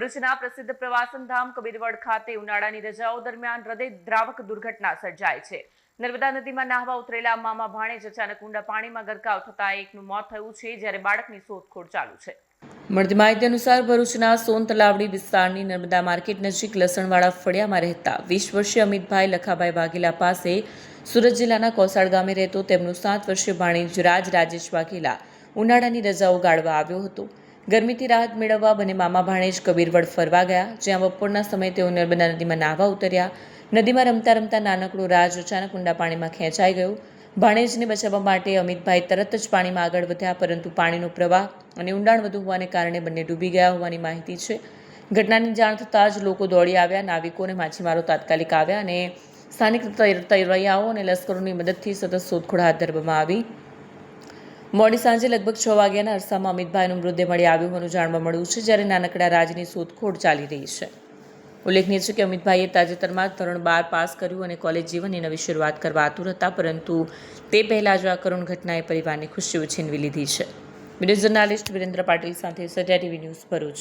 ભરૂચના પ્રસિદ્ધ પ્રવાસન ધામ કબીરવડ ખાતે ઉનાળાની રજાઓ દરમિયાન હૃદયદ્રાવક દુર્ઘટના સર્જાઈ છે। નર્મદા નદીમાં નાહવા ઉતરેલા મામા ભાણેજ અચાનક ઊંડા પાણીમાં ગરકાવ થતા એકનું મોત થયું છે, જ્યારે બાળકની શોધખોળ ચાલુ છે। મળતી માહિતી અનુસાર ભરૂચના સોન તલાવડી વિસ્તારની નર્મદા માર્કેટ નજીક લસણવાળા ફળિયામાં રહેતા 20 વર્ષીય અમિતભાઈ લખાભાઈ વાઘેલા પાસે સુરત જિલ્લાના કોસાડ ગામે રહેતો તેમનો 7 વર્ષીય ભાણેજ રાજેશ વાઘેલા ઉનાળાની રજાઓ ગાળવા આવ્યો હતો। ગરમીથી રાહત મેળવવા બંને મામા ભાણેજ કબીરવડ ફરવા ગયા, જ્યાં બપોરના સમયે તેઓ નર્મદા નદીમાં નાહવા ઉતર્યા। નદીમાં રમતા રમતા નાનકડો રાજ અચાનક ઊંડા પાણીમાં ખેંચાઈ ગયો। ભાણેજને બચાવવા માટે અમિતભાઈ તરત જ પાણીમાં આગળ વધ્યા, પરંતુ પાણીનો પ્રવાહ અને ઊંડાણ વધુ હોવાને કારણે બંને ડૂબી ગયા હોવાની માહિતી છે। ઘટનાની જાણ થતાં જ લોકો દોડી આવ્યા। નાવિકો અને માછીમારો તાત્કાલિક આવ્યા અને સ્થાનિક તરવૈયાઓ અને લશ્કરોની મદદથી સતત શોધખોળ હાથ ધરવામાં આવી। મોડી સાંજે લગભગ 6 વાગ્યાના અરસામાં અમિતભાઈનો મૃતદેહ મળી આવ્યો હોવાનું જાણવા મળ્યું છે, જ્યારે નાનકડા રાજની શોધખોળ ચાલી રહી છે। ઉલ્લેખનીય છે કે અમિતભાઈએ તાજેતરમાં જ ધોરણ 12 પાસ કર્યું અને કોલેજ જીવનની નવી શરૂઆત કરવા આતુર હતા, પરંતુ તે પહેલાં જ આ કરુણ ઘટનાએ પરિવારની ખુશીઓ છીનવી લીધી છે। વિડીયો જર્નાલિસ્ટ વિરેન્દ્ર પાટીલ સાથે સત્યા ટીવી ન્યૂઝ ભરૂચ।